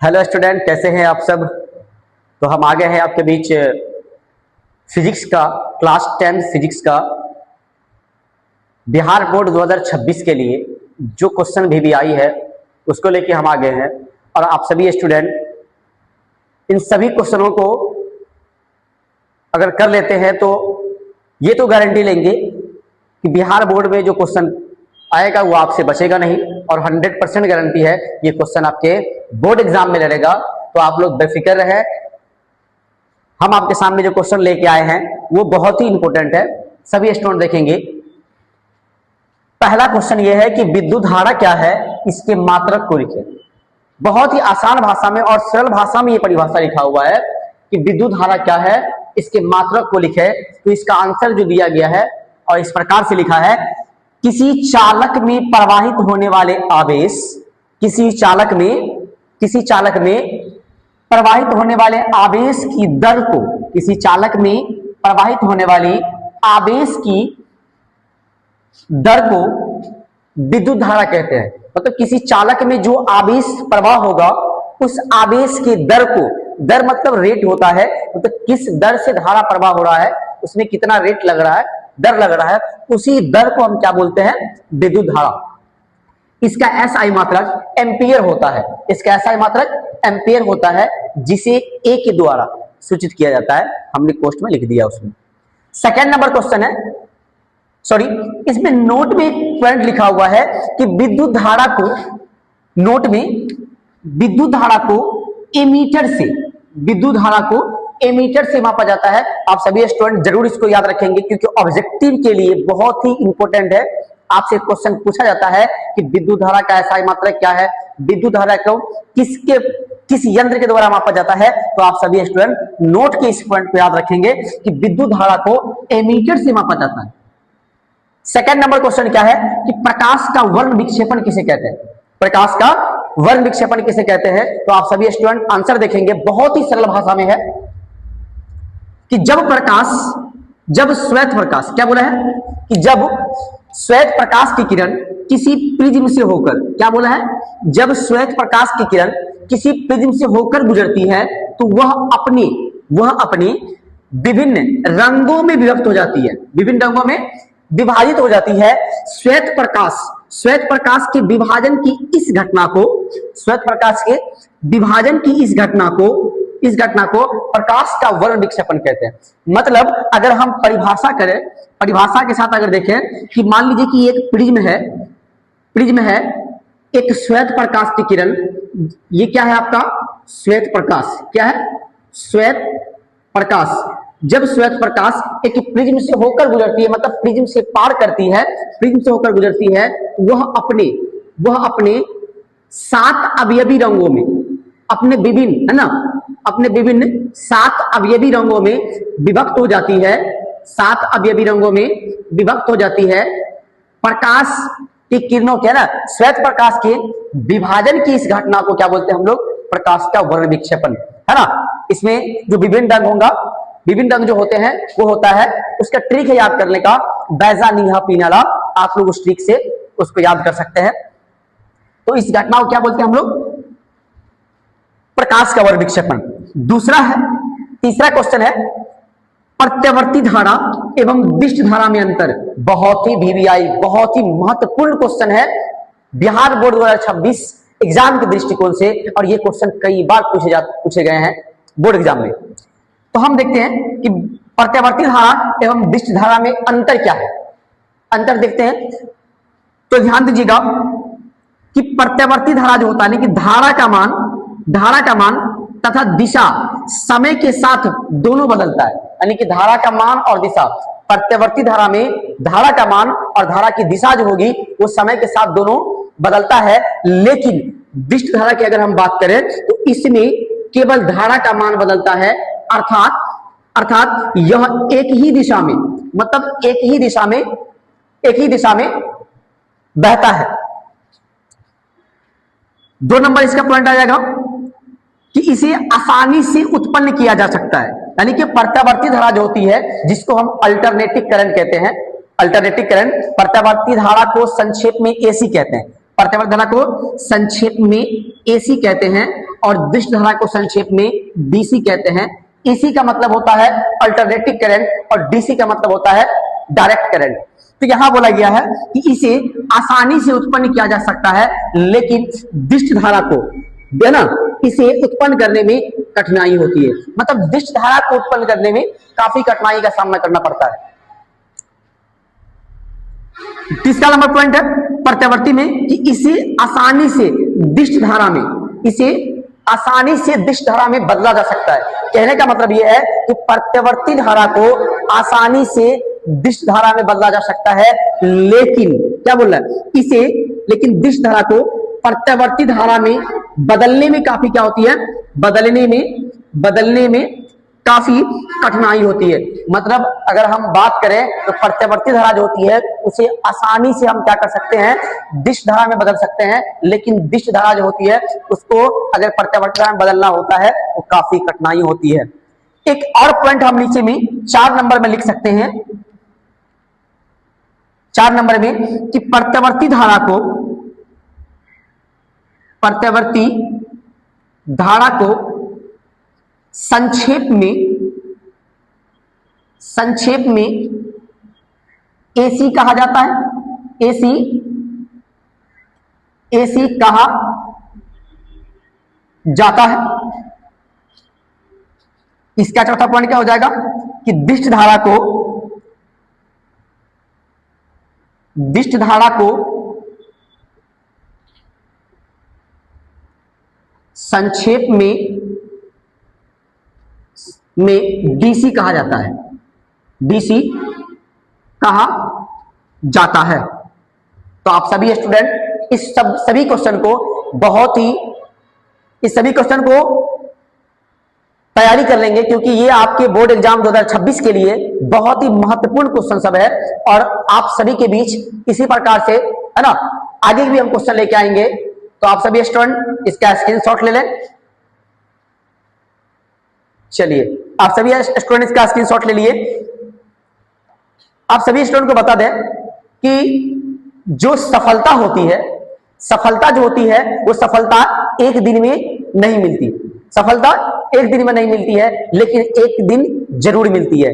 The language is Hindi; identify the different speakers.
Speaker 1: हेलो स्टूडेंट, कैसे हैं आप सब। तो हम आ गए हैं आपके बीच फिजिक्स का क्लास 10 फिजिक्स का बिहार बोर्ड 2026 के लिए जो क्वेश्चन भी आई है उसको लेके हम आ गए हैं। और आप सभी स्टूडेंट इन सभी क्वेश्चनों को अगर कर लेते हैं तो ये तो गारंटी लेंगे कि बिहार बोर्ड में जो क्वेश्चन आएगा वो आपसे बचेगा नहीं, और 100% गारंटी है ये क्वेश्चन आपके बोर्ड एग्जाम में लड़ेगा। तो आप लोग बेफिक्र रहे। हम आपके सामने जो क्वेश्चन लेके आए हैं वो बहुत ही इंपॉर्टेंट है, सभी स्टूडेंट देखेंगे। पहला क्वेश्चन ये है कि विद्युत धारा क्या है, इसके मात्रक को लिखें। बहुत ही आसान भाषा में और सरल भाषा में ये परिभाषा लिखा हुआ है कि विद्युत धारा क्या है, इसके मात्रक को लिखे। तो इसका आंसर जो दिया गया है और इस प्रकार से लिखा है, किसी चालक में प्रवाहित होने वाले आवेश, किसी चालक में प्रवाहित होने वाले आवेश की दर को, किसी चालक में प्रवाहित होने वाली आवेश की दर को विद्युत धारा कहते हैं। मतलब किसी चालक में जो आवेश प्रवाह होगा उस आवेश के दर को, दर मतलब रेट होता है, मतलब किस दर से धारा प्रवाह हो रहा है, उसमें कितना रेट लग रहा है, दर लग रहा है, उसी दर को हम क्या बोलते हैं, विद्युत धारा। इसका एसआई मात्रक एम्पियर होता है, इसका एसआई मात्रक एम्पियर होता है, जिसे ए के द्वारा सूचित किया जाता है। हमने पोस्ट में लिख दिया उसमें। सेकेंड नंबर क्वेश्चन है, सॉरी इसमें नोट में एक पॉइंट लिखा हुआ है कि विद्युत धारा को, नोट में विद्युत धारा को एमीटर से, विद्युत धारा को एमीटर से मापा जाता है। आप सभी स्टूडेंट जरूर इसको याद रखेंगे क्योंकि ऑब्जेक्टिव के लिए बहुत ही इंपॉर्टेंट है। आपसे क्वेश्चन पूछा जाता है कि विद्युत धारा का एसआई मात्रक क्या है, विद्युत धारा को किस यंत्र के द्वारा मापा जाता है। तो आप सभी स्टूडेंट नोट के इस पॉइंट को याद रखेंगे कि विद्युत धारा को एमीटर से मापा जाता है। सेकंड नंबर क्वेश्चन क्या है कि प्रकाश का वर्ण विक्षेपण किसे कहते हैं, प्रकाश का वर्ण विक्षेपण किसे कहते हैं। तो आप सभी स्टूडेंट आंसर देखेंगे, बहुत ही सरल भाषा में है कि जब श्वेत प्रकाश, क्या बोला है कि जब श्वेत प्रकाश की किरण किसी प्रिज्म से होकर, क्या बोला है, जब श्वेत प्रकाश की किरण किसी प्रिज्म से होकर गुजरती है तो वह अपने विभिन्न रंगों में विभक्त हो जाती है, विभिन्न रंगों में विभाजित हो जाती है। श्वेत प्रकाश के विभाजन की इस घटना को, श्वेत प्रकाश के विभाजन की इस घटना को प्रकाश का वर्ण विक्षेपण कहते हैं। मतलब अगर हम परिभाषा करें, परिभाषा के साथ अगर देखें कि मान लीजिए कि एक प्रिज्म है, एक श्वेत प्रकाश की किरण, ये क्या है आपका श्वेत प्रकाश, क्या है श्वेत प्रकाश। जब श्वेत प्रकाश एक प्रिज्म से होकर गुजरती है, मतलब प्रिज्म से पार करती है, प्रिज्म से होकर गुजरती है, वह अपने 7 अवयवी रंगों में, अपने विभिन्न, है ना, अपने विभिन्न 7 अवयवी रंगों में विभक्त हो जाती है, 7 अवयवी रंगों में विभक्त हो जाती है। प्रकाश की किरणों के, ना, श्वेत प्रकाश के विभाजन की इस घटना को क्या बोलते हैं हम लोग, प्रकाश का वर्ण विक्षेपण, है ना। इसमें जो विभिन्न रंग होगा, विभिन्न रंग जो होते हैं वो होता है, उसका ट्रिक है याद करने का, बैजा नीला पीनाला, आप लोग उस ट्रिक से उसको याद कर सकते हैं। तो इस घटना को क्या बोलते हैं हम लोग, प्रकाश का वर्ण विक्षेपण। तीसरा क्वेश्चन है प्रत्यावर्ती धारा एवं दिष्ट धारा में अंतर। बहुत ही वीवीआई, बहुत ही महत्वपूर्ण क्वेश्चन है बिहार बोर्ड 2026 एग्जाम के दृष्टिकोण से, और ये क्वेश्चन कई बार पूछे गए हैं बोर्ड एग्जाम में। तो हम देखते हैं कि प्रत्यावर्ती धारा एवं दिष्ट धारा में अंतर क्या है। अंतर देखते हैं तो ध्यान दीजिएगा कि प्रत्यावर्ती धारा जो होता है कि धारा का मान तथा दिशा समय के साथ दोनों बदलता है, यानी कि धारा का मान और दिशा। प्रत्यावर्ती धारा में धारा का मान और धारा की दिशा जो होगी वो समय के साथ दोनों बदलता है। लेकिन दिष्ट धारा की अगर हम बात करें तो इसमें केवल धारा का मान बदलता है, अर्थात यह एक ही दिशा में, मतलब एक ही दिशा में बहता है। 2 नंबर इसका पॉइंट आ जाएगा कि इसे आसानी से उत्पन्न किया जा सकता है, यानी कि प्रत्यावर्ती धारा जो होती है जिसको हम अल्टरनेटिव करंट कहते हैं, अल्टरनेटिव करंट, प्रत्यावर्ती धारा को संक्षेप में एसी कहते हैं, प्रत्यावर्ती धारा को संक्षेप में एसी कहते हैं। और दिष्ट धारा को संक्षेप में डीसी कहते हैं। इसी का मतलब होता है अल्टरनेटिव करंट और डीसी का मतलब होता है डायरेक्ट करंट। तो यहां बोला गया है कि इसे आसानी से उत्पन्न किया जा सकता है, लेकिन दिष्ट धारा को ना इसे उत्पन्न करने में कठिनाई होती है। मतलब दिष्ट धारा को उत्पन्न करने में काफी कठिनाई का सामना करना पड़ता है। तीसरा नंबर पॉइंट है प्रत्यावर्ती में कि इसे आसानी से दिष्ट धारा में बदला जा सकता है। कहने का मतलब यह है कि प्रत्यावर्ती धारा को आसानी से दिष्ट धारा में बदला जा सकता है, लेकिन क्या बोल रहा है लेकिन दिष्ट धारा को प्रत्यावर्ती धारा में बदलने में काफी क्या होती है, बदलने में काफी कठिनाई होती है। मतलब अगर हम बात करें तो प्रत्यावर्ती धारा जो होती है उसे आसानी से हम क्या कर सकते हैं, दिष्ट धारा में बदल सकते हैं, लेकिन दिष्ट धारा जो होती है उसको अगर प्रत्यावर्ती धारा में बदलना होता है तो काफी कठिनाई होती है। एक और पॉइंट हम नीचे में 4 नंबर में लिख सकते हैं, 4 नंबर में कि प्रत्यावर्ती धारा को संक्षेप में एसी कहा जाता है। एसी कहा जाता है। इसका चौथा पॉइंट क्या हो जाएगा कि दिष्ट धारा को संक्षेप में डीसी कहा जाता है। डीसी कहा जाता है। तो आप सभी स्टूडेंट इस सभी क्वेश्चन को तैयारी कर लेंगे, क्योंकि ये आपके बोर्ड एग्जाम 2026 के लिए बहुत ही महत्वपूर्ण क्वेश्चन सब है। और आप सभी के बीच इसी प्रकार से है ना आगे भी हम क्वेश्चन लेके आएंगे। तो आप सभी स्टूडेंट इसका स्क्रीनशॉट ले लें। चलिए आप सभी स्टूडेंट इसका स्क्रीनशॉट ले लिए। आप सभी स्टूडेंट को बता दें कि जो सफलता होती है, सफलता जो होती है वो सफलता एक दिन में नहीं मिलती। सफलता एक दिन में नहीं मिलती है, लेकिन एक दिन जरूर मिलती है।